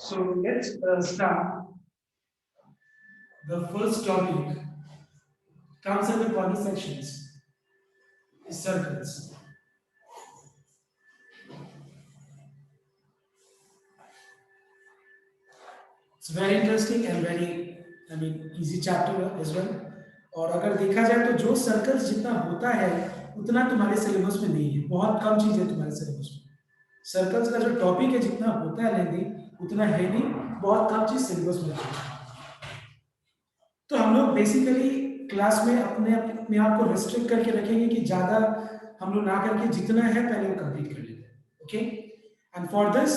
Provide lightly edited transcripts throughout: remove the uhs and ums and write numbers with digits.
So let's start. The first topic comes under body sections, is circles. It's very interesting and very, easy chapter as well. और अगर देखा जाए तो जो circles जितना होता है उतना तुम्हारे सिलेबस में नहीं है, बहुत कम चीज है तुम्हारे सिलेबस में। सर्कल्स का जो टॉपिक है जितना होता है लेंदी उतना है नहीं, बहुत कम चीज सिलेबस में है। तो हम लोग बेसिकली क्लास में अपने अपने आप को रिस्ट्रिक्ट करके रखेंगे कि ज्यादा हम लोग ना करके जितना है पहले वो कंप्लीट कर लेते हैं। Okay, and for this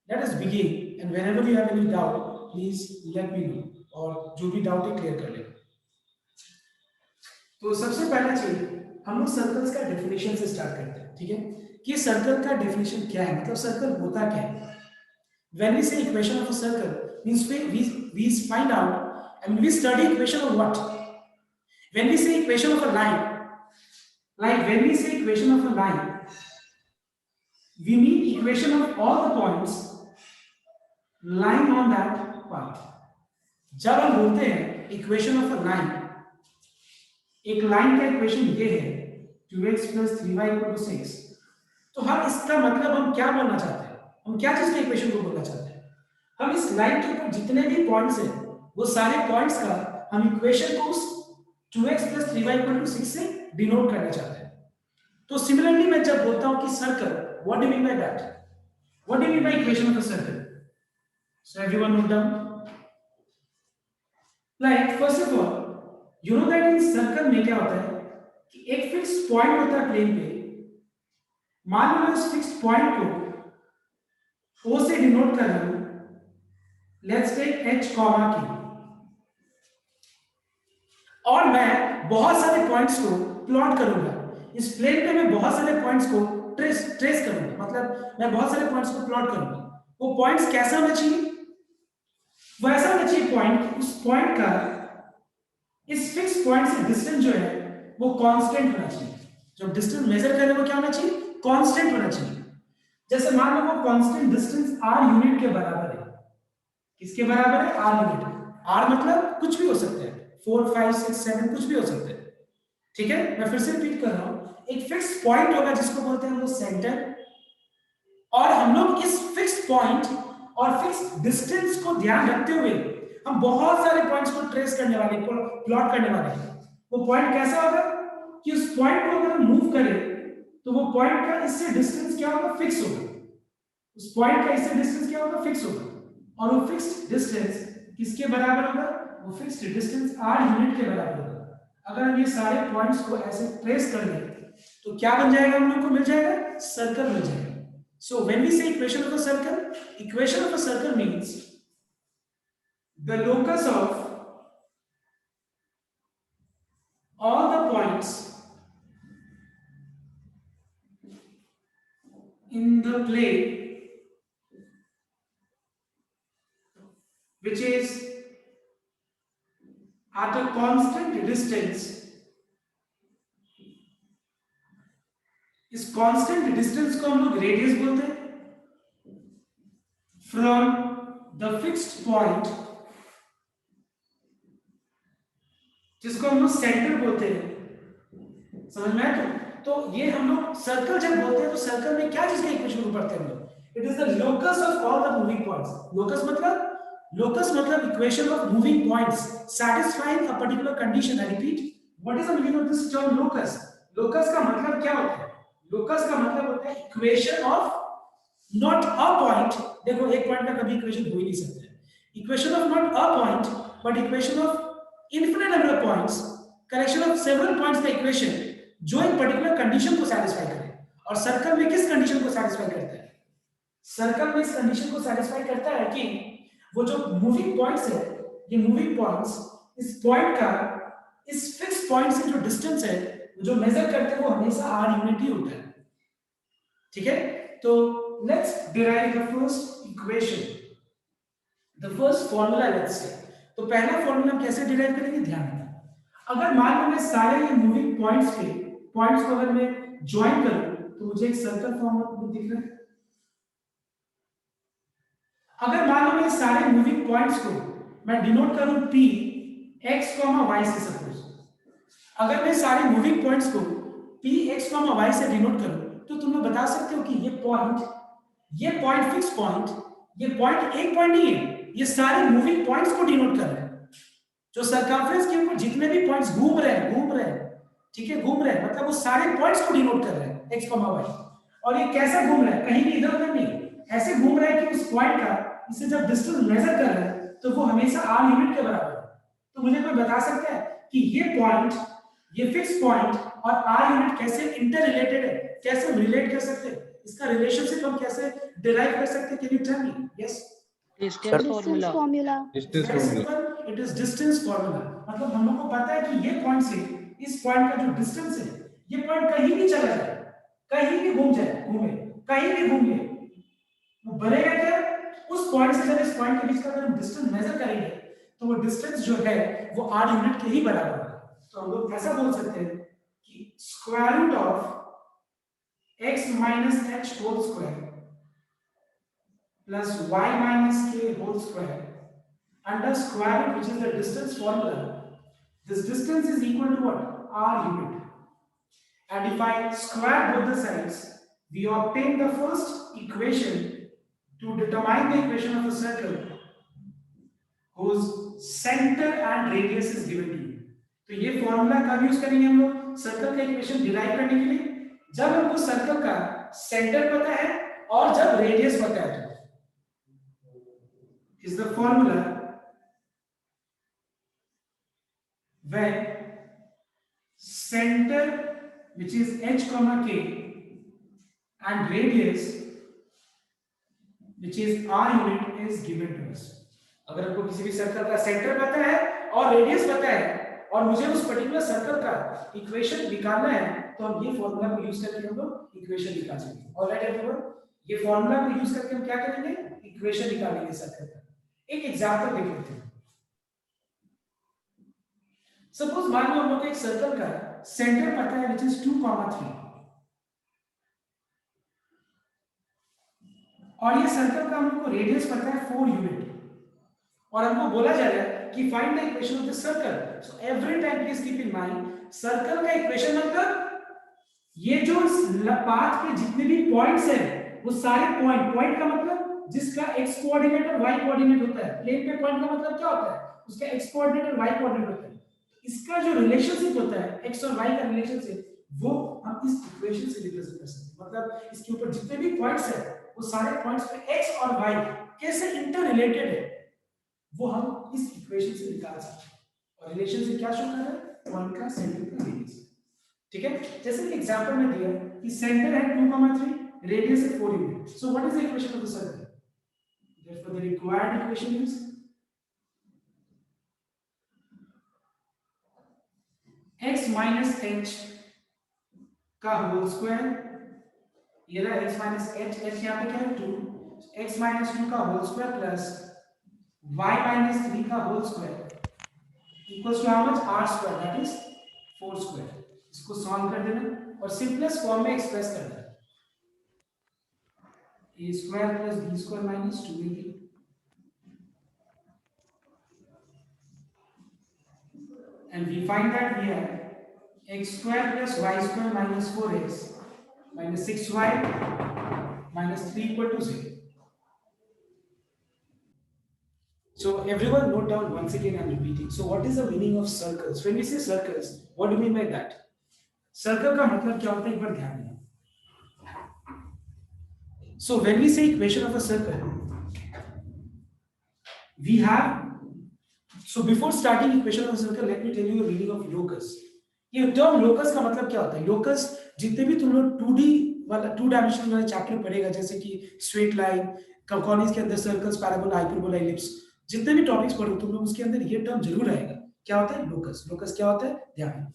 let us begin and whenever you have any doubt please let me know, और जो भी डाउट है क्लियर कर लेंगे। तो सबसे पहला चीज हम लोग सर्कल्स का डेफिनेशन से स्टार्ट करते हैं, ठीक है, कि सर्कल का डेफिनेशन क्या है, मतलब सर्कल होता क्या है। When we say equation of a circle, means we find out and we study equation of what? When we say equation of a line, like when we say equation of a line, we mean equation of all the points lying on that path. जब हम बोलते हैं equation of a line, एक line का equation ये है 2x + 3y = 6, तो हम इसका मतलब हम क्या बोलना चाहते हैं, हम क्या चीज के इक्वेशन को बोलना चाहते हैं। हम इस लाइन के ऊपर जितने भी पॉइंट्स हैं वो सारे पॉइंट्स का हम इक्वेशन को उस 2x + 3y = 6 से डिनोट करना चाहते हैं। तो सिमिलरली मैं जब बोलता हूं कि circle, what do you mean by that, what do you mean by equation of a circle? So everyone note down. Like first of all you know that in circle में क्या होता है कि एक फिक्स पॉइंट होता है plane पे। मान लो मैं उस फिक्स पॉइंट को O से डिनोट कर रहा हूं, लेट्स टेक H, Q, और मैं बहुत सारे पॉइंट्स को प्लॉट करूंगा। इस प्लेन पे मैं बहुत सारे पॉइंट्स को ट्रेस करूंगा, मतलब मैं बहुत सारे पॉइंट्स को प्लॉट करूंगा। वो पॉइंट्स कैसा होना चाहिए, वैसा होना चाहिए पॉइंट, उस पॉइंट का इस फिक्स पॉइंट से डिस्टेंस जो है वो कांस्टेंट होना चाहिए। जो डिस्टेंस मेजर कर रहे हैं वो क्या होना चाहिए, कांस्टेंट होना चाहिए। जैसे मान लो वो कांस्टेंट डिस्टेंस r यूनिट के बराबर है। किसके बराबर है, r यूनिट। r मतलब कुछ भी हो सकता है, 4 5 6 7 कुछ भी हो सकता है, ठीक है। मैं फिर से रिपीट कर रहा हूं, एक फिक्स पॉइंट होगा जिसको बोलते हैं हम लोग सेंटर, और हम लोग इस फिक्स पॉइंट और फिक्स डिस्टेंस को ध्यान रखते हुए हम बहुत सारे पॉइंट्स को ट्रेस करने वाले, प्लॉट करने वाले हैं। वो पॉइंट कैसा होगा कि उस पॉइंट को अगर हम मूव करें तो वो पॉइंट का इससे डिस्टेंस क्या होगा, फिक्स होगा। उस पॉइंट का इससे डिस्टेंस क्या होगा, फिक्स होगा। और वो फिक्स्ड डिस्टेंस किसके बराबर होगा, वो फिक्स्ड डिस्टेंस r यूनिट के बराबर होगा। अगर हम ये सारे पॉइंट्स को ऐसे ट्रेस कर लें तो क्या बन जाएगा, हम लोग को मिल जाएगा, सर्कल मिल जाएगा। So when we say equation of a circle, equation of a circle means the locus of all the points in the plane which is at a constant distance, इस कांस्टेंट डिस्टेंस को हम लोग radius बोलते हैं, from the fixed point जिसको हम लोग centre बोलते हैं। समझ में आया? तो ये हम लोग सर्कल जब बोलते हैं तो सर्कल में क्या चीज का इक्वेशन को पढ़ते हैं हम लोग, it is the locus of all the moving points. Locus मतलब equation of moving points satisfying a particular condition. I repeat, what is the meaning of this term locus? Locus का मतलब क्या होता है, लोकस का मतलब होता है equation of not a point. देखो एक पॉइंट का कभी इक्वेशन हो ही नहीं सकता है। Equation of not a point but equation of infinite number of points, collection of several points का इक्वेशन जो एक पर्टिकुलर कंडीशन को सैटिस्फाई करे। और सर्कल में किस कंडीशन को सैटिस्फाई करता है, सर्कल में इस कंडीशन को सैटिस्फाई करता है कि वो जो मूविंग पॉइंट्स है, ये मूविंग पॉइंट्स इस पॉइंट का इस फिक्स पॉइंट से जो डिस्टेंस है जो मेजर करते हैं वो हमेशा r यूनिट ही होता है, ठीक है। तो let's derive the first equation, the first formula let's say. तो पहला फॉर्मूला हम कैसे डिराइव करेंगे, ध्यान रखना। अगर मान लो मैं सारे ये मूविंग पॉइंट्स को अगर मैं ज्वाइन करूं तो मुझे एक सर्कल फॉर्म दिख रहा है। अगर मान लो मैं सारे मूविंग पॉइंट्स को मैं डिनोट करूं p x, y से, सपोज अगर मैं सारे मूविंग पॉइंट्स को p x, y से डिनोट करूं, तो तुम लोग बता सकते हो कि ये पॉइंट फिक्स पॉइंट, ये पॉइंट एक पॉइंट नहीं है, ये सारे मूविंग पॉइंट्स को डिनोट कर रहे हैं। जो सर्कमफ्रेंस के ऊपर जितने भी पॉइंट्स घूम रहे हैं, ठीक है, घूम रहे हैं, मतलब वो सारे पॉइंट्स को डिनोट कर रहे हैं x, y। और ये कैसा घूम रहा है, कहीं भी इधर उधर नहीं, ऐसे घूम रहा है कि उस पॉइंट का, इसे जब डिस्टेंस मेजर कर रहे हैं तो वो हमेशा r यूनिट के बराबर है। तो मुझे कोई बता सकता है कि ये पॉइंट, ये फिक्स पॉइंट और r यूनिट कैसे इंटर रिलेटेड है, कैसे हम रिलेट कर सकते हैं, इसका रिलेशनशिप हम कैसे डिराइव कर सकते हैं? Can you tell me? Yes, distance formula. It is distance formula. मतलब हम लोग को पता है कि ये पॉइंट से इस पॉइंट का जो डिस्टेंस है, ये पॉइंट कहीं भी चला जाए, कहीं भी घूम जाए, घूमे, कहीं भी घूम ले, वो बनेगा क्या? उस पॉइंट से जब इस पॉइंट के बीच का अगर हम डिस्टेंस मेजर करेंगे तो वो डिस्टेंस जो है वो r यूनिट के ही बराबर है। तो हम लोग ऐसा बोल सकते हैं कि square root of x minus h whole square plus y minus k whole square under square root, which is the distance formula. This distance is equal to what? R unit. And if I square both the sides, we obtain the first equation to determine the equation of a circle whose center and radius is given to you. तो ये formula कब use करेंगे हम लोग circle का equation derive करने के लिए? जब हमको सर्कल का सेंटर पता है और जब रेडियस पता है। is the formula when center, which is h comma k, and radius, which is r unit, is given to us. अगर आपको किसी भी सर्कल का सेंटर पता है और रेडियस पता है और मुझे उस पर्टिकुलर सर्कल का इक्वेशन निकालना है, तो हम ये फॉर्मूला को यूज करके हम लोग इक्वेशन निकाल सकते हैं। ऑलराइट एवरीवन, ये फॉर्मूला को यूज करके हम क्या करेंगे? इक्वेशन निकालेंगे सर्कल का। एक एग्जांपल देख लेते हैं। सपोज मान लो हम लोग एक सर्कल का सेंटर पता है which is 2,3, और ये सर्कल का हम लोग को रेडियस पता है 4 यूनिट, और हमको बोला जा रहा है कि find the equation of the circle. So every time please keep in mind, circle का इक्वेशन मतलब ये जो पाथ के जितने भी पॉइंट्स हैं वो सारे पॉइंट का मतलब जिसका x कोऑर्डिनेट और y कोऑर्डिनेट होता है। प्लेन पे पॉइंट का मतलब क्या होता है? उसका x कोऑर्डिनेट और y कोऑर्डिनेट होता है। इसका जो रिलेशनशिप होता है x और y का रिलेशनशिप, वो हम इस इक्वेशन से रिप्रेजेंट कर सकते हैं। मतलब इसके ऊपर जितने भी पॉइंट्स हैं वो सारे पॉइंट्स पे x और y कैसे इंटर रिलेटेड है वो हम इस इक्वेशन से निकाल सकते हैं। और रिलेशनशिप क्या शो कर रहा है? पॉइंट का सेंटर का रेडियस। ठीक है, जैसे कि एग्जांपल में दिया कि सेंटर है 2,3, रेडियस है 4 unit. So what is the equation of the circle? Therefore the required equation is x minus h का होल स्क्वायर, ये रहा x minus h, h यहाँ पे क्या है 2, x minus 2 का whole square plus y minus 3 का whole square equals to how much? r square, that is 4 square. इसको सॉल्व कर देना और सिंपलेस्ट फॉर्म में एक्सप्रेस कर देना, a square plus b square minus 2ab, and we find that we have x square plus y square minus 4x minus 6y minus 3 equal to 0. So everyone note down once again, I'm repeating. So what is the meaning of circles? When we say circles, what do you mean by that? Circle का मतलब क्या होता है, एक बार ध्यान देना। So when we say equation of a circle, we have, so before starting equation of a circle, let me tell you the meaning of locus. ये term locus का मतलब क्या होता है? लोकस जितने भी तुम लोग 2D वाला 2 डायमेंशनल वाला चैप्टर पढ़ेगा, जैसे कि स्ट्रेट लाइन, कॉर्निस के अंदर सर्कल्स, पैराबोला, हाइपरबोला, एलिप्स, जितने भी टॉपिक्स पढ़ो तुम लोग उसके अंदर ये टर्म जरूर आएगा। क्या होता है लोकस? लोकस क्या होता है? ध्यान,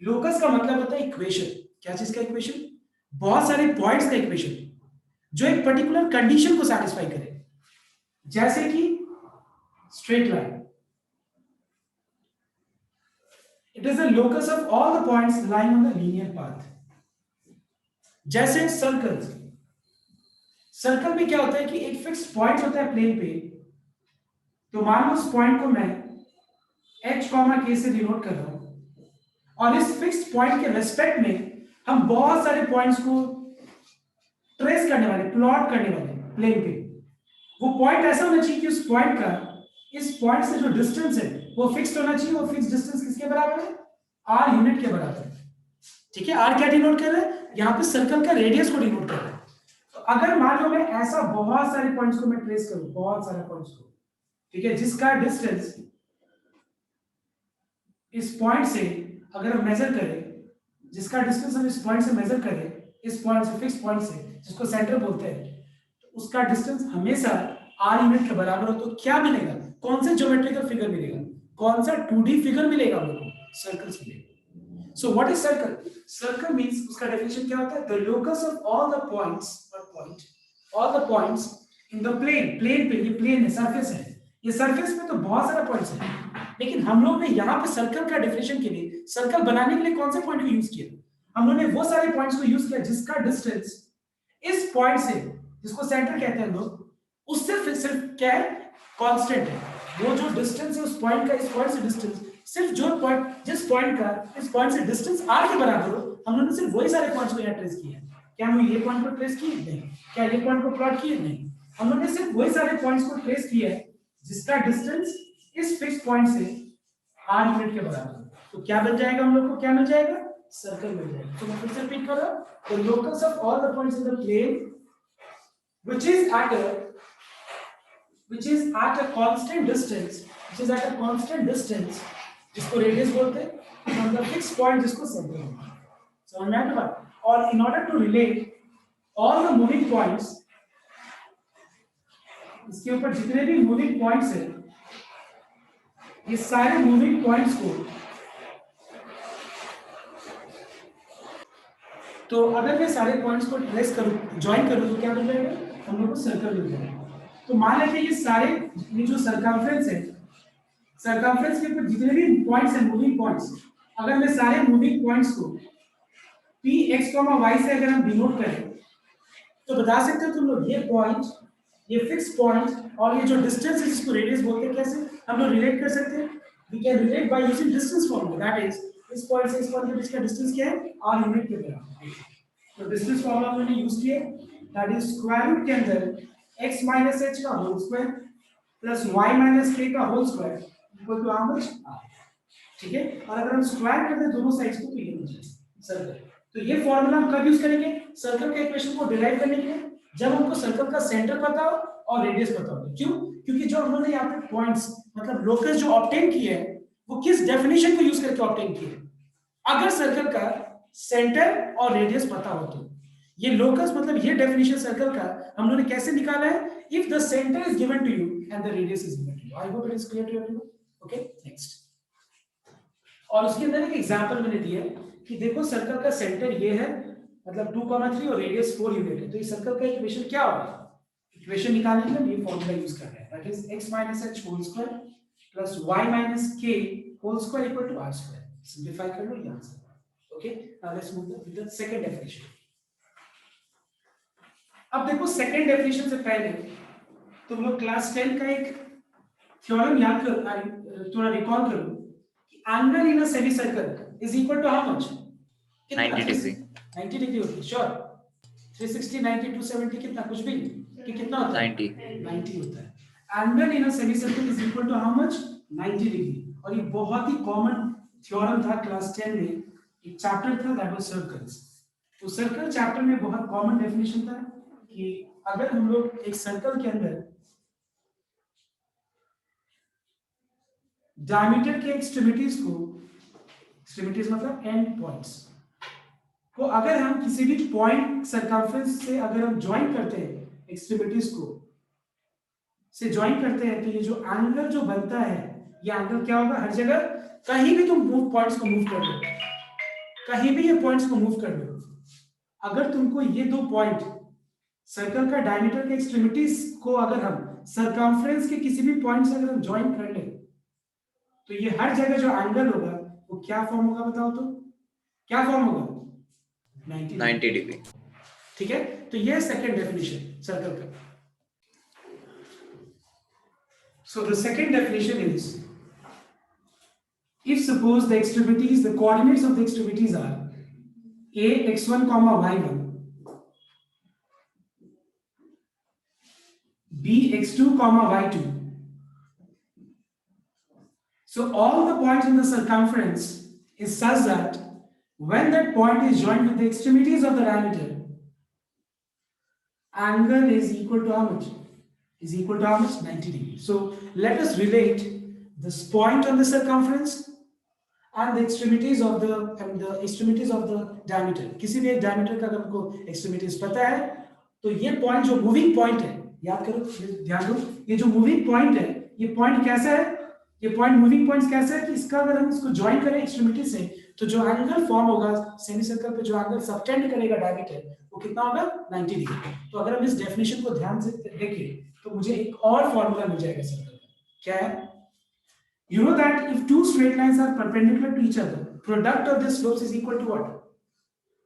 लोकस का मतलब होता है इक्वेशन। क्या चीज का इक्वेशन? बहुत सारे पॉइंट्स का इक्वेशन जो एक पर्टिकुलर कंडीशन को सैटिस्फाई करे, जैसे कि straight line, it is the locus of all the points lying on the linear path. जैसे सर्कल्स, सर्कल में क्या होता है कि एक फिक्स्ड पॉइंट होता है प्लेन पे, तो मान लो उस पॉइंट को मैं h, k से डिनोट कर रहा हूं, और इस फिक्स्ड पॉइंट के रेस्पेक्ट में हम बहुत सारे पॉइंट्स को ट्रेस करने वाले, प्लॉट करने वाले प्लेन पे। वो पॉइंट ऐसा होना चाहिए कि उस पॉइंट का इस पॉइंट से जो डिस्टेंस है वो फिक्स्ड होना चाहिए। वो फिक्स्ड डिस्टेंस किसके बराबर है? r यूनिट के बराबर है। ठीक है, r क्या डिनोट कर रहा है? यहाँ पे सर्कल का रेडियस को डिनोट कर रहा है। तो अगर मान लो मैं ऐसा बहुत सारे पॉइंट्स को मैं ट्रेस करूं, बहुत सारे पॉइंट्स को, ठीक है, जिसका डिस्टेंस इस पॉइंट से अगर हम मेजर करें, जिसका डिस्टेंस हम इस पॉइंट से मेजर करें, इस पॉइंट से, फिक्स पॉइंट से, जिसको सेंटर बोलते हैं, तो उसका डिस्टेंस हमेशा r यूनिट के बराबर हो। तो क्या मिलेगा? कौन से ज्योमेट्रिकल फिगर मिलेगा? कौन सा 2D फिगर मिलेगा हम लोग को? सर्कल्स मिलेगा। So what is circle? Circle means, उसका डेफिनेशन क्या होता है? The locus of all the points, all the points in the plane. Plane पे, ये प्लेन है, सरफेस है, ये सरफेस पे तो बहुत सारे पॉइंट्स हैं, लेकिन हम लोग ने यहाँ पे सर्कल का डेफिनेशन के लिए, सर्कल बनाने के लिए कौन से पॉइंट को यूज किया? हम लोग ने वो सारे पॉइंट्स को यूज किया जिसका डिस्टेंस इस पॉइंट से, जिसको सेंटर कहते हैं लोग, उससे सिर्फ क्या है? कांस्टेंट है। वो जो डिस्टेंस है उस पॉइंट का, इस पॉइंट से डिस्टेंस, सिर्फ जो पॉइंट, जिस पॉइंट का इस पॉइंट से डिस्टेंस r के बराबर हो, हम लोगों ने सिर्फ वही सारे पॉइंट्स को यहाँ ट्रेस किए हैं। क्या हम ये पॉइंट को ट्रेस किए? नहीं। क्या ये पॉइंट को प्लॉट किए? नहीं। हम लोगों ने सिर्फ वही सारे पॉइंट्स को ट्रेस किया है जिसका डिस्टेंस इस फिक्स पॉइंट से r यूनिट के बराबर। तो क्या बन जाएगा? हम लोग को क्या मिल जाएगा? सर्कल मिल जाएगा। तो मैं फिर से रिपीट कर रहा हूं, the locus of all the points in the plane which is at a constant distance, जिसको रेडियस बोलते हैं, from the fixed point, जिसको सेंटर बोलते हैं। समझ में आया बात? और in order to relate all the moving points, इसके ऊपर जितने भी मूविंग पॉइंट्स हैं, ये सारे मूविंग पॉइंट्स को, तो अगर मैं सारे पॉइंट्स को ट्रेस करूं, ज्वाइन करूं, तो क्या बन जाएगा? हम लोग को सर्कल मिल जाएगा। तो मान लेते हैं ये सारे, ये जो सर्कमफ्रेंस है, सर्कमफ्रेंस के ऊपर जितने भी पॉइंट्स हैं, मूविंग पॉइंट्स, अगर मैं सारे मूविंग पॉइंट्स को p x, y से अगर हम डिनोट करें, तो बता सकते हो तुम लोग ये पॉइंट, ये फिक्स पॉइंट और ये जो डिस्टेंस है जिसको रेडियस बोलते हैं, कैसे हम लोग रिलेट कर सकते हैं? We can relate by using distance formula. That is, इस पॉइंट से इस पॉइंट के बीच का डिस्टेंस क्या है? r यूनिट के बराबर। तो डिस्टेंस फॉर्मूला हमने यूज किया, दैट इज स्क्वायर रूट के अंदर x माइनस h का whole square plus y minus k का whole square equal to how much? r। ठीक है, और अगर हम स्क्वायर कर दें दोनों साइड्स को, तो ये बन जाएगा सर्कल। तो ये फॉर्मूला हम कब यूज करेंगे? सर्कल के इक्वेशन को डिराइव करने के लिए, जब हमको सर्कल का सेंटर पता हो और रेडियस पता हो। क्यों? क्योंकि जो हम लोगों ने यहाँ पे पॉइंट्स, मतलब लोकस जो ऑब्टेन किए हैं, वो किस डेफिनेशन को यूज करके ऑब्टेन किए? अगर सर्कल का सेंटर और रेडियस पता हो तो ये लोकस, मतलब ये डेफिनेशन सर्कल का हम लोगों ने कैसे निकाला है? If the centre is given to you and the radius is given to you. I hope it is clear to everyone. Okay, next. और उसके अंदर एक एग्जांपल मैंने दिया कि देखो सर्कल का सेंटर ये है, मतलब 2,3 और रेडियस 4 यूनिट है, तो इस सर्कल का इक्वेशन क्या होगा? इक्वेशन निकालने के लिए ये फॉर्मूला यूज कर रहे हैं, that is x h whole square plus y k whole square equal to r square. Simplify कर लो, ये answer. Okay, now let's move to the second definition. अब देखो सेकंड डेफिनेशन से पहले तुम लोग क्लास 10 का एक थ्योरम याद करो, थोड़ा रिकॉल करो कि angle in a semi circle is equal to how much? 90 degree. 90 degree होती है, श्योर। 360 90 270 कितना, कुछ भी कि कितना होता है? 90 होता है। Angle in a semi circle is equal to how much? 90 degree. और ये बहुत ही कॉमन थ्योरम था क्लास 10 में, एक चैप्टर था दैट वाज सर्कल्स। तो सर्कल चैप्टर में बहुत कॉमन डेफिनेशन था कि अगर हम लोग एक सर्कल के अंदर डायमीटर के एक्सट्रीमिटीज को, एक्सट्रीमिटीज मतलब एंड पॉइंट्स को, अगर हम किसी भी पॉइंट सर्कमफ्रेंस से अगर हम ज्वाइन करते हैं, एक्सट्रीमिटीज को से ज्वाइन करते हैं, तो ये जो एंगल जो बनता है, ये एंगल क्या होगा? हर जगह कहीं भी तुम मूव पॉइंट्स को मूव कर लो, कहीं भी ये पॉइंट्स को मूव कर लो, अगर तुमको ये दो पॉइंट सर्कल का डायमीटर के एक्सट्रीमिटीज को अगर हम सर्कमफ्रेंस के किसी भी पॉइंट से अगर हम ज्वाइन कर ले, तो ये हर जगह जो एंगल होगा वो क्या फॉर्म होगा? बताओ तो क्या फॉर्म होगा? 90 90 डिग्री। ठीक है, तो ये सेकंड डेफिनेशन सर्कल का. So the second definition is, if suppose the extremities, the coordinates of the extremities are a x1 comma y1, b x2 comma y2. So all the points in the circumference is such that when that point is joined with the extremities of the diameter, angle is equal to how much? Is equal to how much? 90 degrees. So let us relate this point on the circumference and the extremities of the diameter. किसी भी एक diameter का अगर हमको extremities पता है, तो ये point जो moving point है, याद करो, ध्यान दो, ये जो moving point है, ये point कैसा है? ये point moving points कैसा है कि इसका अगर हम इसको join करें extremity से, तो जो angle form होगा semicircle पे, जो angle subtend करेगा diameter, वो कितना होगा? 90 डिग्री. तो अगर हम इस definition को ध्यान से देखें, तो मुझे एक और फॉर्मूला मिल जाएगा सर्कल का. क्या है? You know that if two straight lines are perpendicular to each other, product of their slopes is equal to what?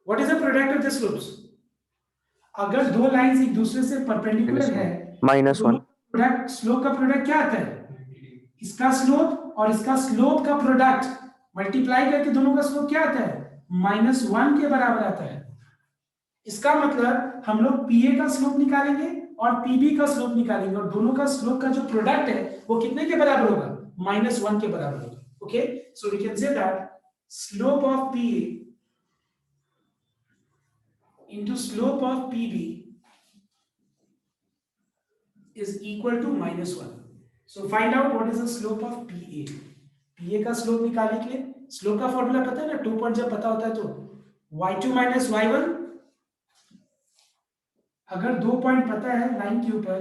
What is the product of the slopes? अगर दो लाइंस एक दूसरे से परपेंडिकुलर है, -1. प्रोडक्ट, स्लोप का product क्या आता है? इसका स्लोप और इसका स्लोप का प्रोडक्ट मल्टीप्लाई करके दोनों का स्लोप क्या आता है? -1 के बराबर आता है. इसका मतलब हम लोग PA का स्लोप निकालेंगे और PB का स्लोप निकालेंगे, और दोनों का स्लोप का जो प्रोडक्ट है वो कितने के बराबर होगा? -1 के बराबर होगा. Okay, so we can say that slope of PA into slope of PB is equal to -1. So find out what is the slope of PA. PA का स्लोप निकालने के लिए स्लोप का फॉर्मूला पता है ना? 2 पॉइंट जब पता होता है तो y2 minus y1. अगर 2 पॉइंट पता है लाइन के ऊपर,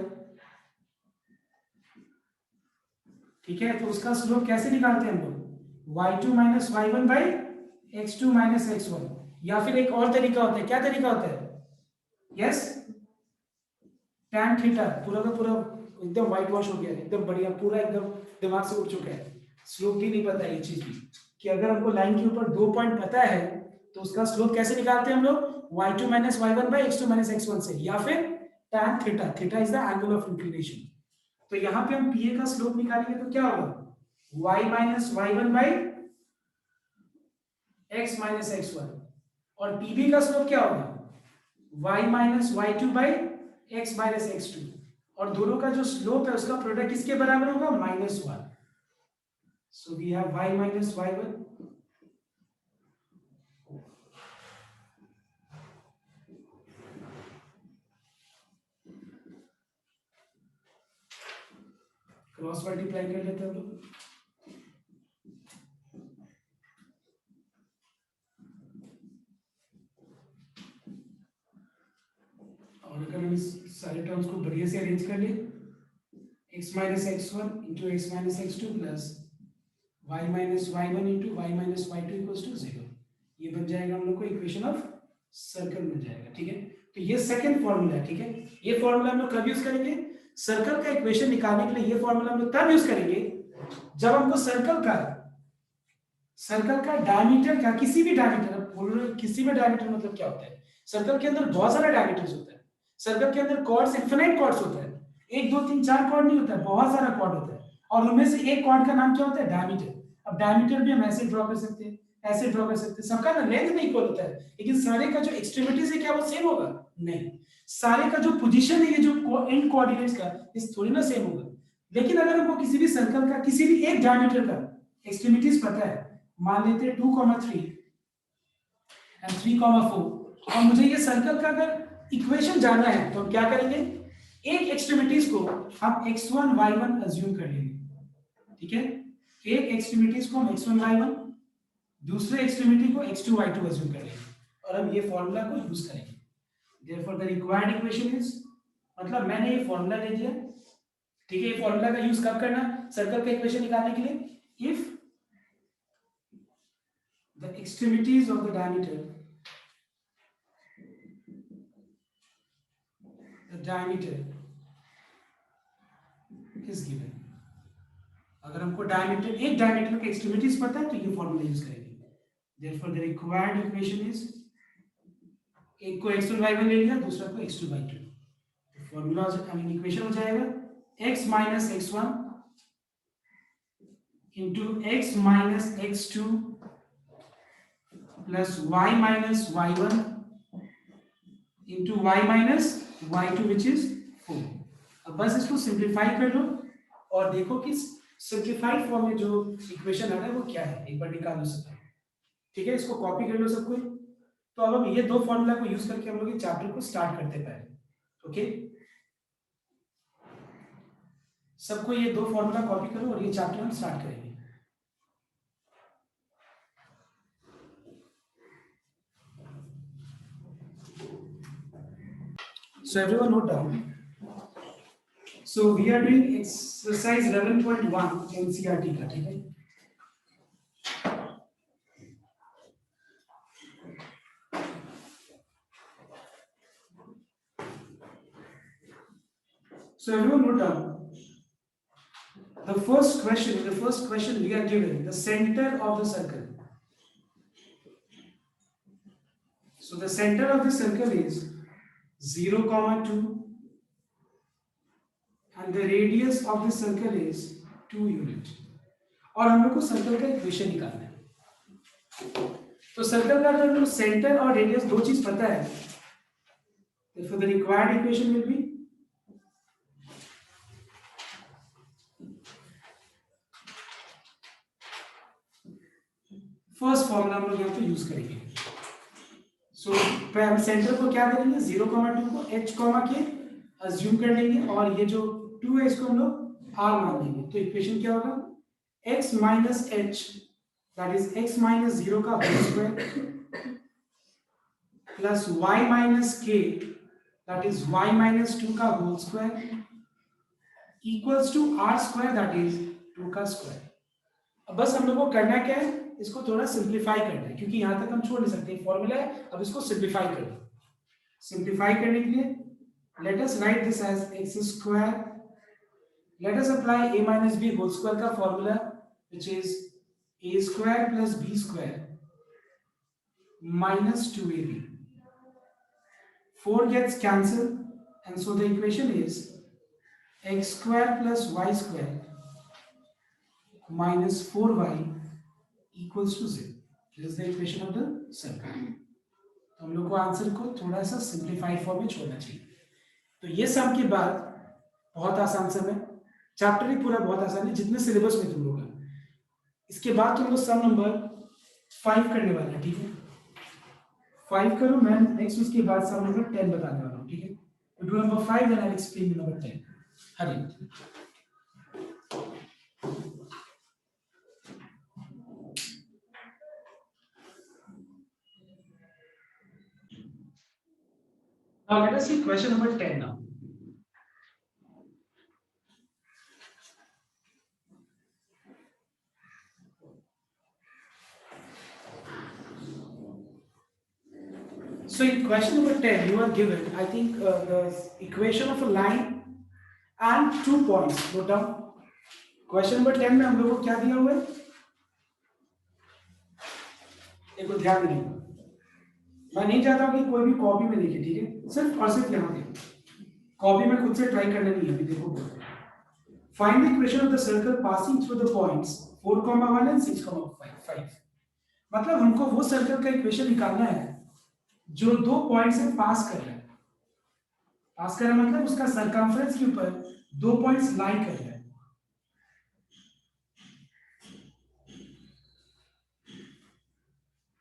ठीक है, तो उसका स्लोप कैसे निकालते हैं हम लोग? y2 minus y1 by x2 minus x1. या फिर एक और तरीका होता है. क्या तरीका होता है? Yes, tan theta. पूरा का पूरा एकदम व्हाइट वॉश हो गया, एकदम बढ़िया, पूरा एकदम दिमाग से उड़ चुका है. स्लोप भी नहीं पता है ये चीज भी, कि अगर हमको लाइन के ऊपर 2 पॉइंट पता है तो उसका स्लोप कैसे निकालते हैं हम लोग? y2 minus y1 by x2 minus x1 से, या फिर tan theta. Theta is the angle of inclination. तो यहाँ पे हम PA का स्लोप निकालेंगे तो क्या होगा? y minus y1 by x minus x1. और PB का स्लोप क्या होगा? y minus y2 by x minus x2. और दोनों का जो स्लोप है उसका प्रोडक्ट किसके बराबर होगा? -1. So we have y minus y1 cross multiply कर लेते हैं हम लोग. और अगर हम इस सारे टर्म्स को बढ़िया से अरेंज कर ले, x minus x1 into x minus x2 plus y minus y1 into y minus y2 equals to 0. ये बन जाएगा हम लोग को इक्वेशन ऑफ सर्कल मिल जाएगा. ठीक है, तो ये सेकंड फॉर्मूला है. ठीक है, ये फॉर्मूला हम लोग कब यूज करेंगे? सर्कल का इक्वेशन निकालने के लिए ये फॉर्मूला हम लोग तब यूज करेंगे जब हमको सर्कल का डायमीटर का, किसी भी डायमीटर, किसी भी डायमीटर मतलब क्या होता है? सर्कल के अंदर बहुत सारे डायमीटर्स होता है. सर्कल के अंदर कॉर्ड्स, इन्फिनिट कॉर्ड्स होता है. 1 2 3 4 कॉर्ड नहीं होता है, बहुत सारा कॉर्ड होता है. और उनमें से एक कॉर्ड का नाम क्या होता है? डायमीटर. अब डायमीटर भी हम ऐसे ड्रॉ कर सकते हैं, ऐसे ड्रॉ कर सकते हैं. सबका ना लेंथ नहीं इक्वल होता है, लेकिन सारे का जो एक्सट्रीमिटीज है क्या वो सेम होगा? नहीं. सारे का जो पोजीशन है, ये जो एंड कोऑर्डिनेट्स का, इस थोड़ी ना सेम होगा. लेकिन अगर हमको किसी भी सर्कल का किसी भी एक डायमीटर का एक्सट्रीमिटीज पता है, मान लेते हैं 2,3 एंड 3,4, और मुझे ये सर्कल का अगर इक्वेशन जानना है तो हम क्या करेंगे? एक एक्सट्रीमिटीज को हम x1 y1 अज्यूम कर लेंगे. ठीक है, एक एक्सट्रीमिटीज को हम x1 y1, दूसरे एक्सट्रीमिटी को x2 y2 अज्यूम कर लेंगे, और हम ये फॉर्मूला को यूज करेंगे. Therefore the required equation is, मतलब मैंने ये फॉर्मूला दे दिया. ठीक है, ये फॉर्मूला का यूज कब करना? सर्कल का इक्वेशन निकालने के लिए. If the extremities of the diameter is given. अगर हमको डायमीटर, एक डायमीटर के एक्सट्रीमिटीज पता है तो ये फॉर्मूला यूज करेंगे. Therefore the required equation is एक को x1/1 ले लिया, दूसरा को x2/2। तो फॉर्मूला आई मीन इक्वेशन हो जाएगा x minus x1 into x minus x2 plus y minus y1 into y minus y2 which is 4। अब बस इसको सिंप्लीफाई कर लो और देखो कि सिंप्लीफाइड फॉर्म में जो इक्वेशन आ रहा है वो क्या है, एक बार निकाल लो सब। ठीक है, इसको कॉपी कर लो सब कोई। तो अब हम ये दो फॉर्मूला को यूज करके हम लोग इस चैप्टर को स्टार्ट करते हैं पहले। ओके, सबको ये दो फॉर्मूला कॉपी करो और ये चैप्टर हम स्टार्ट करेंगे। So everyone note down. So we are doing exercise 11.1 NCERT का, ठीक है। So everyone note down. The first question we are given the center of the circle. So the center of the circle is 0, 2 and the radius of the circle is 2 unit. और हम लोग को circle का equation निकालना है। तो circle का अगर हम सेंटर और रेडियस दो चीज पता है, therefore the required equation will be first formula हम लोग यहाँ पे यूज करेंगे। सो सेंटर को क्या करेंगे, 0, 2 को h, के अज्यूम कर लेंगे और ये जो 2 है इसको हम लोग r मान लेंगे। तो इक्वेशन क्या होगा, x minus h that is x minus 0 का whole square plus y minus k that is y minus 2 का whole square equals to r square that is 2 का स्क्वायर। अब बस हम लोग को करना क्या है, इसको थोड़ा सिंप्लीफाई करना है क्योंकि यहां तक हम छोड़ नहीं सकते, फॉर्मूला है। अब इसको सिंप्लीफाई कर लो। सिंप्लीफाई करने के लिए let us write this as x square, let us apply a minus b whole square का formula which is a square plus b square minus 2ab। 4 gets cancelled and so the equation is x square plus y square minus 4y equals to 0. This is the equation of the circle. तो हम लोग को answer को थोड़ा सा simplified form में छोड़ना चाहिए। तो ये सम के बाद बहुत आसान सम है, चैप्टर ही पूरा बहुत आसान है जितने सिलेबस में तुम लोग हैं। इसके बाद तुम लोग सम नंबर 5 करने वाले हैं, ठीक है। 5 करो, मैं नेक्स्ट उसके बाद सम नंबर 10 बताने वाला हूँ, ठीक है। तो do number 5 then I will explain number 10। हरी Now let us see question number 10 now. So in question number 10 you are given I think the equation of a line and 2 points. Note down. Question number 10 में हम लोगों को क्या दिया हुआ है, देखो ध्यान देना। मैं नहीं चाहता कि कोई भी कॉपी में लिखे, ठीक है, सिर्फ और सिर्फ यहाँ देखो, कॉपी में खुद से ट्राई करना नहीं है। अभी देखो, find the equation of the circle passing through the points 4, 1 and 6, 5। मतलब हमको वो सर्कल का इक्वेशन निकालना है जो दो पॉइंट से पास कर रहा है। पास कर रहा है मतलब उसका सरकमफ्रेंस के ऊपर दो पॉइंट्स लाई कर रहा है।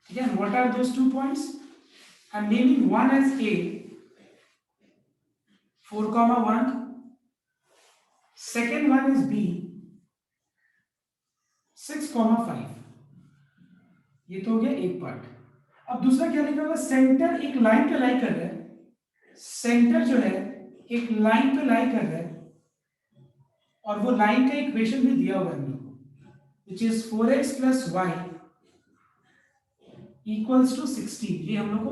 Again, what are those 2 points? I'm naming one as A, 4, 1. Second one is B, 6, 5. ये तो हो गया एक पार्ट। अब दूसरा क्या लिखा हुआ, सेंटर एक लाइन पे लाई कर रहा है। सेंटर जो है एक लाइन पे लाई कर रहा है और वो लाइन का इक्वेशन भी दिया हुआ है हम लोग को, which is 4x plus y equals to 16। ये हम लोग को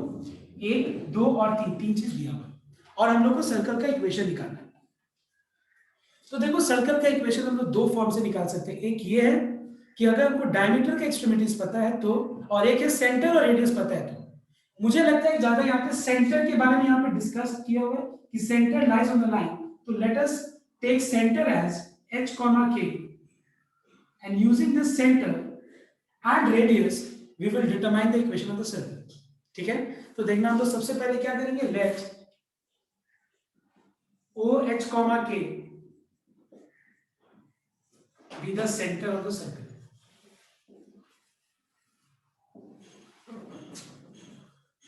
1, 2 और 3 चीज दिया हुआ है और हम लोग को सर्कल का इक्वेशन निकालना है। तो देखो सर्कल का इक्वेशन हम लोग दो फॉर्म से निकाल सकते हैं। एक ये है कि अगर हमको डायमीटर का एक्सट्रीमिटीज पता है तो, और एक है सेंटर और रेडियस पता है तो। मुझे लगता है ज्यादा यहाँ पे सेंटर के बारे में यहाँ पे डिस्कस किया हुआ है कि centre lies on the line, तो let us take centre as h, k and using this center and radius we will determine the equation of the circle. ठीक है, तो देखना हम लोग सबसे पहले क्या करेंगे, let OH, K be the center of the circle.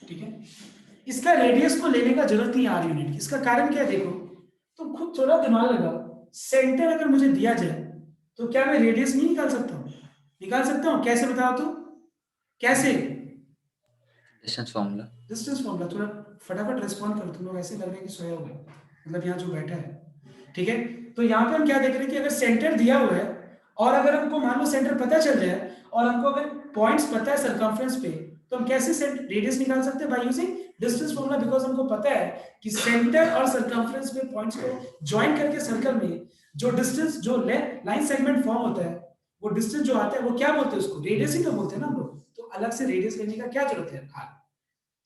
ठीक है, इसका रेडियस को लेने का जरूरत नहीं आर यूनिट। इसका कारण क्या है, देखो तो खुद थोड़ा दिमाग लगाओ। सेंटर अगर मुझे दिया जाए तो क्या मैं रेडियस नहीं निकाल सकता हूँ? निकाल सकता हूँ, कैसे बताओ तो, कैसे? Distance formula. Distance formula. थोड़ा फटाफट रिस्पॉन्ड करो, तुम लोग ऐसे कर रहे हैं कि सोया हुआ है, मतलब यहाँ जो बैठा है। ठीक है, तो यहाँ पे हम क्या देख रहे हैं कि अगर सेंटर दिया हुआ है और अगर हमको मान लो सेंटर पता चल जाए और हमको अगर पॉइंट्स पता है सर्कमफ्रेंस पे, तो हम कैसे रेडियस निकाल सकते हैं? Bye using distance formula, because हमको पता है कि सेंटर और सर्कमफ्रेंस पे पॉइंट्स को ज्वाइन करके सर्कल में जो डिस्टेंस, जो लाइन सेगमेंट फॉर्म होता है, वो डिस्टेंस जो आता है वो क्या बोलते हैं? उसको रेडियस ही तो बोलते हैं ना हम लोग। तो अलग से रेडियस लेने का क्या जरूरत है?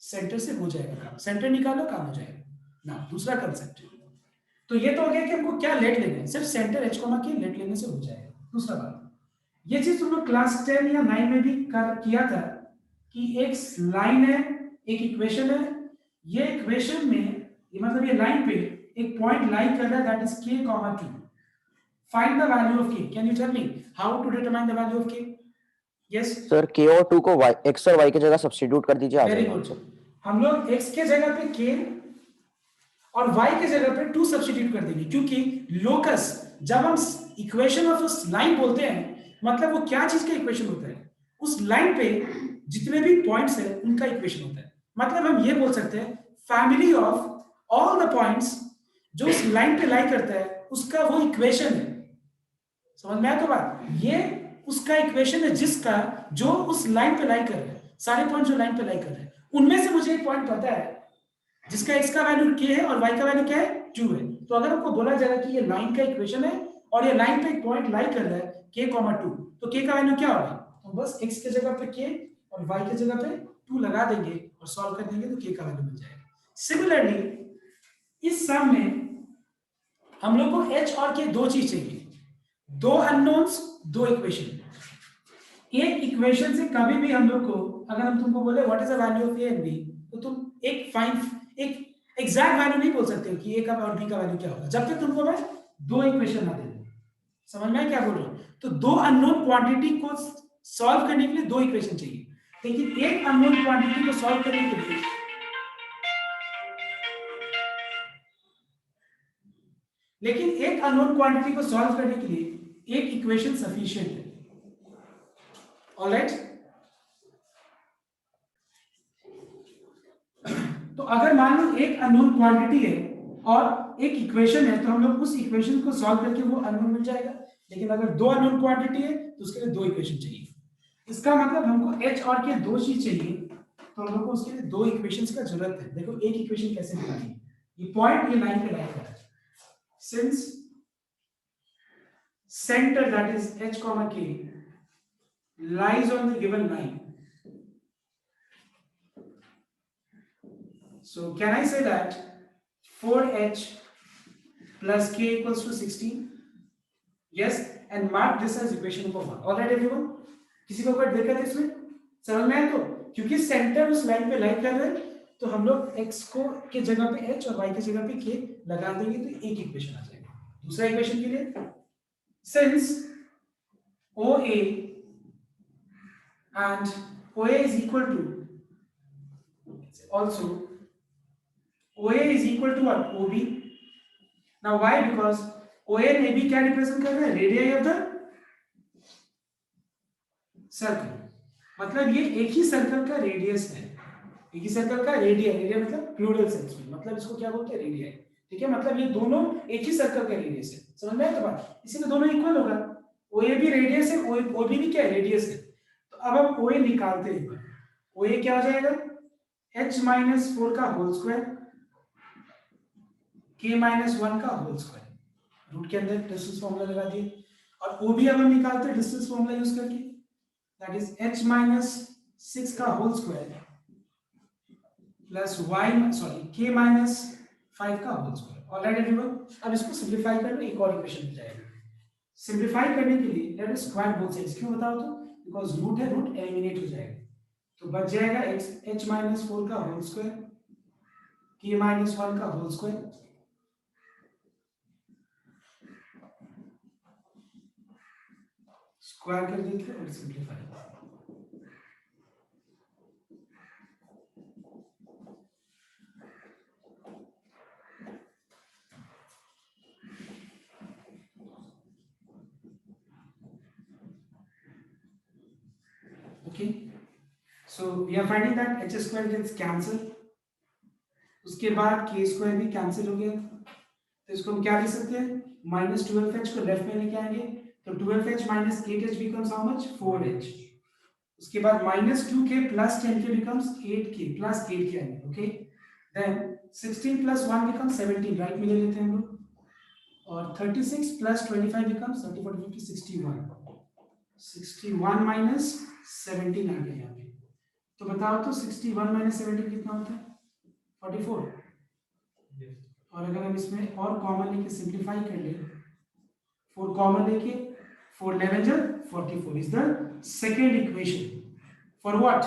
सेंटर से हो जाएगा काम, सेंटर निकालो काम हो जाएगा ना। दूसरा कंसेप्ट, तो ये तो हो गया कि हमको क्या लेट लेना है, सिर्फ सेंटर h, के लेट लेने से हो जाएगा। दूसरा बात, ये चीज तुम लोग क्लास 10 या 9 में भी किया था कि एक लाइन है, एक इक्वेशन है, ये इक्वेशन में ये मतलब ये लाइन पे एक पॉइंट लाई कर रहा है, that is k, 2। Find the value of k। Can you tell me how to determine the value of k? Yes sir, k और 2 को x और y की जगह सब्स्टिट्यूट कर दीजिए, आ वेरी जाएगा। गुड। हम लोग x के जगह पे k और y के जगह पे 2 सब्स्टिट्यूट कर देंगे, क्योंकि लोकस, जब हम इक्वेशन ऑफ उस लाइन बोलते हैं, मतलब वो क्या चीज का इक्वेशन होता है? उस लाइन पे जितने भी पॉइंट्स है उनका इक्वेशन होता है। मतलब हम ये बोल सकते हैं family of all the points जो उस लाइन पे लाई करता है उसका वो इक्वेशन है। समझ में आया तो बात? ये उसका इक्वेशन है जिसका जो उस लाइन पे लाई कर रहा है, सारे पॉइंट जो लाइन पे लाई कर रहे हैं उनमें से मुझे एक पॉइंट पता है जिसका x का वैल्यू k है और y का वैल्यू क्या है? 2 है। तो अगर आपको बोला जाएगा कि ये लाइन का इक्वेशन है और ये लाइन पे एक पॉइंट लाई कर रहा है k, 2, तो k का वैल्यू क्या होगा? तो बस x के जगह पे k और y के जगह पे 2 लगा देंगे और सॉल्व कर देंगे तो k का वैल्यू मिल जाएगा। सिमिलरली इस सम में हम लोग को h और k दो चीज चाहिए, दो अननोन्स, दो इक्वेशन। एक इक्वेशन से कभी भी हम लोग को, अगर हम तुमको बोले what is the value of a and b, तो तुम एक एग्जैक्ट वैल्यू नहीं बोल सकते कि a का और b का वैल्यू क्या होगा जब तक तुमको मैं दो इक्वेशन ना दे दूं। समझ में क्या बोल रहा हूं? तो दो अननोन क्वांटिटी को सॉल्व करने के लिए दो इक्वेशन चाहिए, लेकिन एक अननोन क्वांटिटी को सॉल्व करने के लिए एक इक्वेशन सफिशिएंट है। ऑलराइट, तो अगर मान लो एक अननोन क्वांटिटी है और एक इक्वेशन है, तो हम लोग उस इक्वेशन को सॉल्व करके वो अननोन मिल जाएगा। लेकिन अगर दो अननोन क्वांटिटी है तो उसके लिए दो इक्वेशन चाहिए। इसका मतलब हमको h और k दो चीज चाहिए, तो हम लोग को उसके लिए दो इक्वेशंस का जरूरत है। देखो एक इक्वेशन कैसे निकालेंगे, ये पॉइंट ये लाइन पे लाई कर रहा है, since centre that is h, k lies on the given line, so can I say that 4h plus k equals to 16? Yes, and mark this as equation number 1. All right everyone, किसी को कोई दिक्कत है इसमें? समझ में आया? तो क्योंकि सेंटर उस लाइन पे लाई कर रहे हैं तो हम लोग x को के जगह पे h और y के जगह पे k लगा देंगे तो एक इक्वेशन आ जाएगा। दूसरा इक्वेशन के लिए, since OA and OA is equal to, also OA is equal to what? OB. Now why? Because OA and AB क्या रिप्रेजेंट कर रहे हैं? Radius of the circle. मतलब ये एक ही सर्कल का रेडियस है, एक ही सर्कल का रेडियस, रेडियस मतलब प्लूरल सेंस में, मतलब इसको क्या बोलते हैं? रेडियस। ठीक है, मतलब ये दोनों एक ही सर्कल का रेडियस है। समझ में आया तो बात? इसीलिए दोनों इक्वल होगा। OA भी रेडियस है, OB भी क्या है? रेडियस है। तो अब हम OA निकालते हैं। OA क्या हो जाएगा? h-4 का होल स्क्वायर k-1 का होल स्क्वायर, रूट के अंदर डिस्टेंस फॉर्मूला लगा दिए। और OB अब हम निकालते हैं डिस्टेंस फॉर्मूला यूज करके, दैट इज h-6 का whole square plus y sorry k minus 5 का होल स्क्वायर। ऑलराइट एवरीवन, अब इसको सिंपलीफाई कर लो, एक और इक्वेशन मिल जाएगा। सिंपलीफाई करने के लिए लेट अस स्क्वायर बोथ साइड्स। क्यों बताओ तो? बिकॉज रूट है, रूट एलिमिनेट हो जाएगा, तो बच जाएगा h माइनस 4 का होल स्क्वायर, k माइनस 1 का होल स्क्वायर। स्क्वायर कर देते हैं और simplify. Okay, so we are finding that h square gets cancelled, उसके बाद k square भी कैंसिल हो गया, तो इसको हम क्या लिख सकते हैं? माइनस 12h को लेफ्ट में लेके आएंगे, तो 12h minus 8h becomes how much? 4h। उसके बाद minus 2k plus 10k becomes 8k plus 8k आएंगे। Okay, then 16 plus 1 becomes 17, right में ले लेते हैं हम लोग, और 36 प्लस 25 becomes 30 40 50 61, 61 माइनस 17 आ गया यहाँ पे। तो बताओ तो 61 माइनस 17 कितना होता है? 44। और अगर हम इसमें और कॉमन लेके सिंपलीफाई कर ले, 4 कॉमन लेके 4 11 जा 44 is the second equation. For what?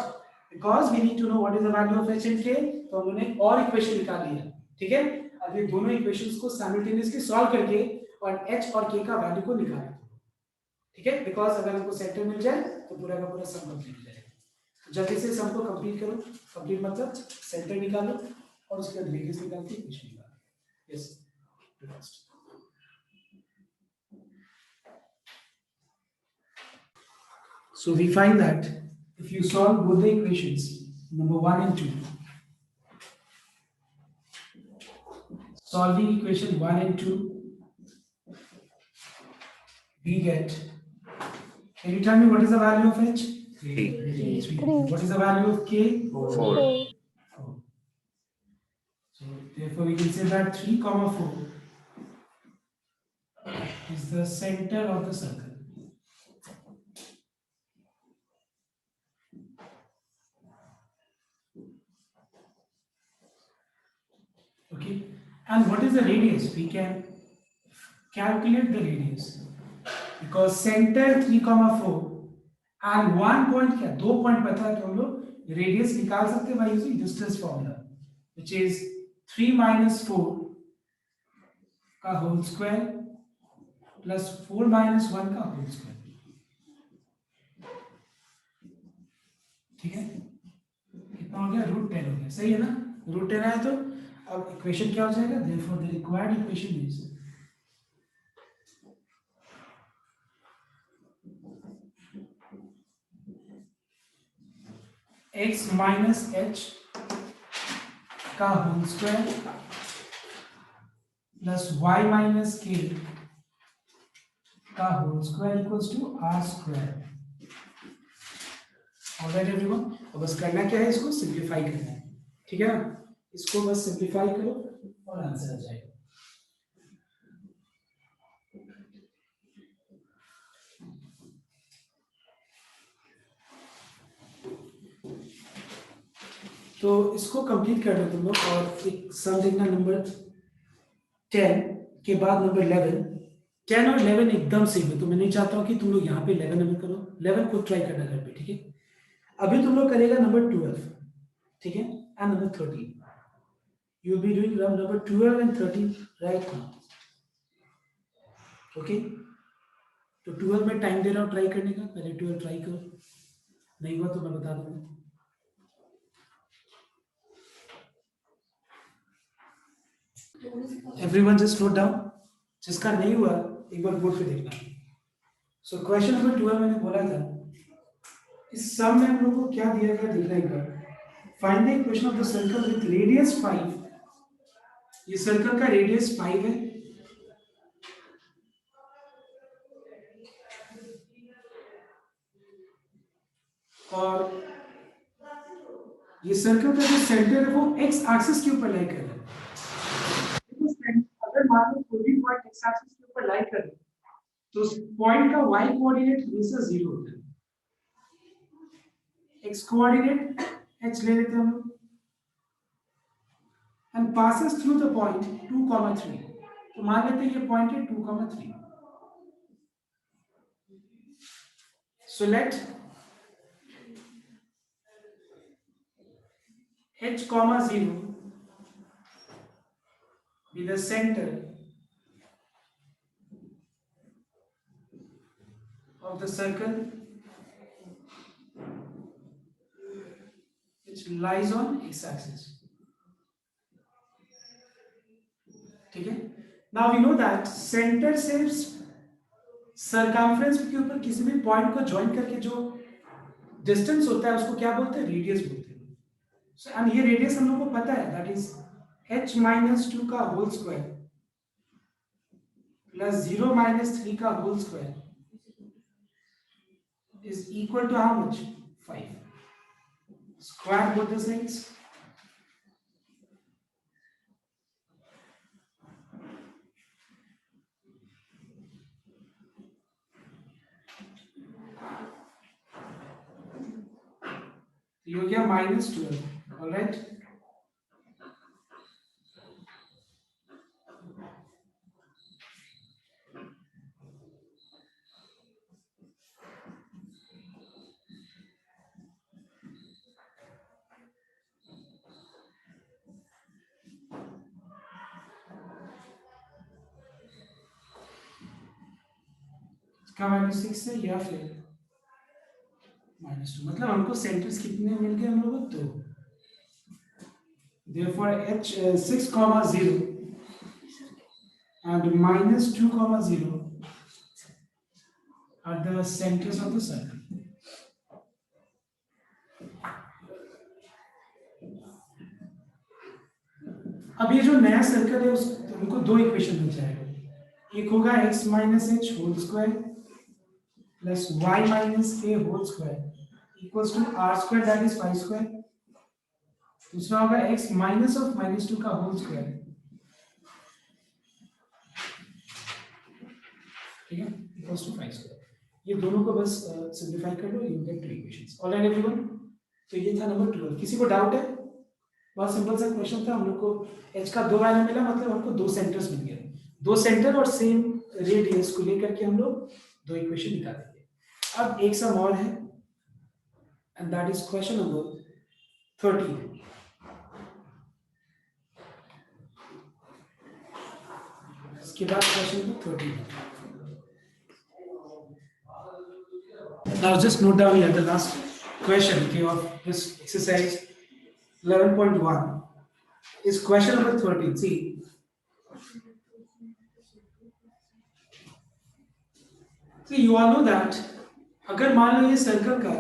Because we need to know what is the value of h and k, तो हमने और इक्वेशन निकाल लिया। ठीक है, अब ये दोनों इक्वेशंस को साइमल्टेनियसली सॉल्व करके और h और k का वैल्यू को निकालें। ठीक है, बिकॉज अगर हमको सेंटर मिल जाए तो पूरा का पूरा सम कंप्लीट हो जाएगा। जल्दी से सम को कंप्लीट करो, कंप्लीट मतलब सेंटर निकालो और उसके बाद रेडियस निकाल के इक्वेशन निकालो। Yes, so we find that if you solve both the equations number 1 and 2, solving equation 1 and 2, we get, can you tell me what is the value of h? 3. What is the value of k? 4. So therefore we can say that 3 comma 4 is the center of the circle. Okay, and what is the radius? We can calculate the radius because center 3 comma 4 and 1 point, क्या 2 point पता है तो हम लोग radius निकाल सकते हैं by using distance formula, which is 3 minus 4 का होल स्क्वायर प्लस 4 minus 1 का होल स्क्वायर। ठीक है, कितना हो गया? √10 हो गया, सही है ना? √10 आया तो अब इक्वेशन क्या हो जाएगा? therefore the required equation is x minus h का whole square plus y minus k का whole square equals to r square. Alright everyone, अब बस करना क्या है? इसको सिंपलीफाई करना है। ठीक है ना, इसको बस सिंपलीफाई करो और आंसर आ जाएगा। तो इसको कंप्लीट कर लो तुम लोग और एक सम देखना नंबर 10 के बाद नंबर 11। 10 और 11 एकदम सेम है, तो मैं नहीं चाहता हूं कि तुम लोग यहाँ पे 11 नंबर करो, 11 को ट्राई करना घर पे। ठीक है, अभी तुम लोग करेगा नंबर 12, ठीक है, and number 13। You will be doing number 12 and 13 right now. Okay, तो 12 में टाइम दे रहा हूँ ट्राई करने का, पहले 12 ट्राई करो, नहीं हुआ तो मैं बता दूंगा। Everyone just note down, जिसका नहीं हुआ एक बार बोर्ड पे देखना। सो क्वेश्चन नंबर 12 मैंने बोला था, इस सम में हम लोग को क्या दिया गया देखना एक बार। Find the equation of the circle with radius 5। ये सर्कल का रेडियस 5 है और ये सर्कल का जो सेंटर है वो एक्स एक्सिस के ऊपर लाई कर रहा है। अगर मान लो कोई भी पॉइंट एक्स एक्सिस के ऊपर लाई कर रहा है तो उस पॉइंट का y कोऑर्डिनेट हमेशा 0 होता है। x कोऑर्डिनेट h ले लेते हैं हम लोग, and passes through the point 2, 3. तो मान लेते हैं ये पॉइंट है 2, 3. So let h, 0 be the center of the circle which lies on x-axis. ठीक है? Now we know that center से circumference के ऊपर किसी भी पॉइंट को ज्वाइन करके जो डिस्टेंस होता है उसको क्या बोलते हैं? रेडियस बोलते हैं. So and ये रेडियस हम लोग को पता है, that is h minus 2 का होल स्क्वायर प्लस 0 minus 3 का whole square is equal to how much? 5. Square both the sides. ये हो गया -12. All right. इसका वैल्यू 6 है या फिर -2. मतलब हमको सेंटर्स कितने मिल गए हम लोगों को? 2. Therefore h 6, 0 and -2, 0 are the centers of the circle. अब ये जो नया सर्कल है उस हमको दो इक्वेशन मिल जाएगा. एक होगा x minus h whole square plus y minus a whole square equals to r square that is 5 square. दूसरा होगा x minus of -2 का होल स्क्वायर. ठीक है, इक्वल्स टू 5 स्क्वायर. ये दोनों को बस सिंपलीफाई कर लो, you get two equations. Alright everyone, तो ये था नंबर 12. किसी को डाउट है? बहुत सिंपल सा क्वेश्चन था. हम लोग को h का 2 वैल्यू मिला, मतलब हमको दो सेंटर्स मिल गए. दो सेंटर और सेम रेडियस को लेकर के हम लोग दो इक्वेशन निकालेंगे. अब एक सम और है and that is question number 13. इसके बाद question number 13. Now just note down here the last question, okay, of this exercise 11.1 is question number 13. See, you all know that अगर मान लो ये सर्कल का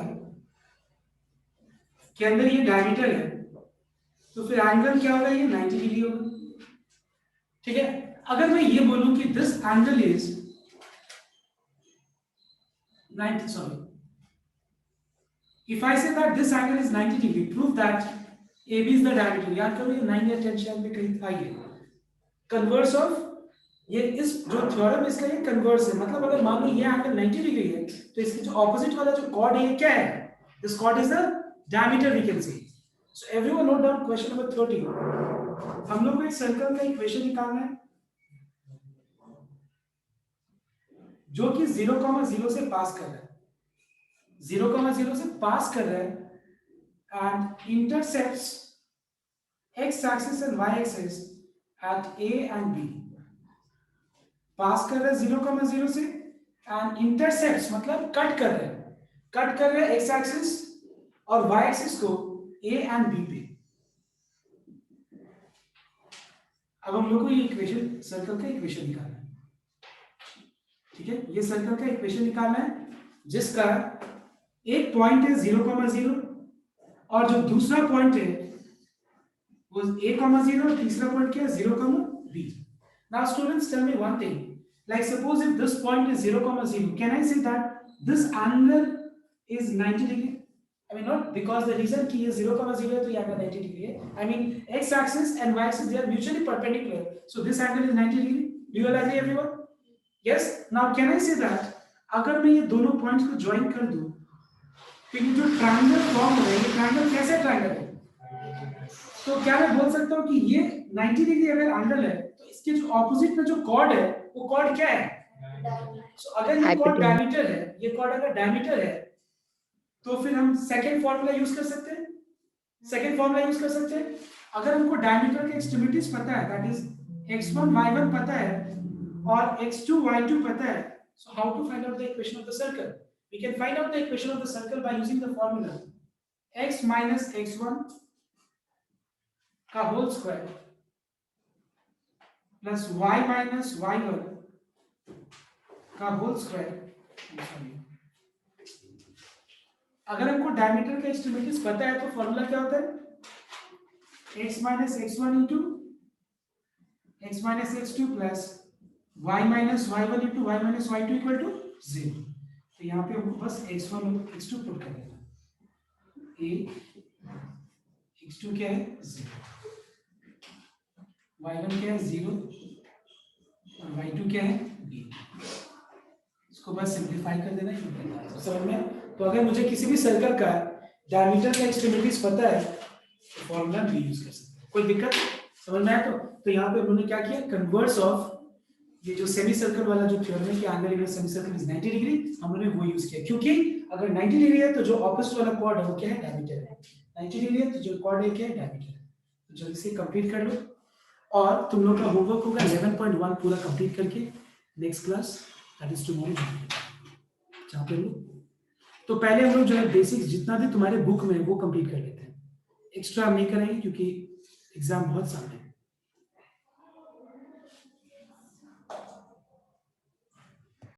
के अंदर ये डायमीटर है तो फिर एंगल क्या होगा? ये 90 डिग्री होगा. ठीक है. अगर मैं ये बोलूं कि this angle is 90, sorry, if I say that this angle is 90 degree, prove that AB is the diameter. याद करो ये 9 या 10 शायद में कहीं था. ये कन्वर्स ऑफ ये इस जो थ्योरम इसका ये कन्वर्स है. मतलब अगर मान लो ये एंगल 90 डिग्री है तो इसके जो ऑपोजिट वाला जो कॉर्ड है ये क्या है? This chord is the diameter we can say. So everyone note down question number 13. हम लोग को एक सर्कल का इक्वेशन निकालना है जो कि 0,0 से पास कर रहा है. 0,0 से पास कर रहा है and intercepts x axis and y axis at A and B. पास कर रहा है 0,0 से and intercepts मतलब कट कर रहा है. कट कर रहा है x axis और y axis को A and B पे. अब हम लोग को ये इक्वेशन सर्कल का इक्वेशन निकालना है. ठीक है, ये सर्कल का इक्वेशन निकालना है जिसका एक पॉइंट है 0,0 और जो दूसरा पॉइंट है वो A,0 और तीसरा पॉइंट क्या है? 0,B. Now students, tell me one thing. Like suppose if this point is 0,0, can I say that this angle is 90 degree? I mean not because the reason कि ये 0,0 है तो ये angle 90 degree है. I mean x axis and y axis they are mutually perpendicular, so this angle is 90 degree. Do you all agree everyone? Yes. Now can I say that अगर मैं ये दोनों पॉइंट्स को ज्वाइन कर दूं तो ये जो ट्रायंगल फॉर्म हो रहा है, ये ट्रायंगल कैसे ट्रायंगल है? तो क्या मैं बोल सकता हूँ कि ये 90 डिग्री अगर एंगल है तो इसके जो ऑपोजिट में जो कॉर्ड है वो कॉर्ड क्या है? So, अगर ये कॉर्ड डायमीटर है, ये कॉर्ड अगर डायमीटर है तो फिर हम सेकंड फार्मूला यूज कर सकते हैं। सेकंड फार्मूला यूज कर सकते हैं अगर हमको डायमीटर के एक्सट्रीमिटीज पता है, दैट इज x1 y1 पता है और x2 y2 पता है, so how to find out the equation of the circle? We can find out the equation of the circle by using the formula x minus x1 का whole square plus y minus y1 का whole square. अगर हमको diameter के extremities पता है तो formula क्या होता है? x minus x1 into x minus x2 plus y minus y1 into y minus y2 equal to 0। तो यहाँ पे हमको बस x1 और x2 पुट कर देना। a x2 क्या है? 0, y1 क्या है? 0 और y2 क्या है? b। इसको बस सिंप्लीफाई कर देना है, समझ में? तो अगर मुझे किसी भी सर्कल का डायमीटर का एक्सट्रीमिटीज पता है तो फॉर्मूला भी यूज कर सकते हैं, कोई दिक्कत समझ में आया? तो यहाँ पे उन्होंने क्या किया, कन्वर्स ऑफ ये जो सेमी सर्कल वाला जो थ्योरम है कि angle in semi circle is 90 degree, हमने वो यूज किया क्योंकि अगर 90 डिग्री है तो जो ऑपोजिट वाला कॉर्ड है वो क्या है? डायमीटर है। 90 डिग्री है तो जो कॉर्ड है क्या है? डायमीटर है। तो जल्दी से कंप्लीट कर लो और तुम लोग का होमवर्क होगा 11.1 पूरा कंप्लीट करके next class that is tomorrow जहाँ पे लोग। तो पहले हम लोग जो है बेसिक्स जितना भी तुम्हारे बुक में है वो कंप्लीट कर लेते हैं, एक्स्ट्रा हम नहीं करेंगे क्योंकि एग्जाम बहुत सामने है।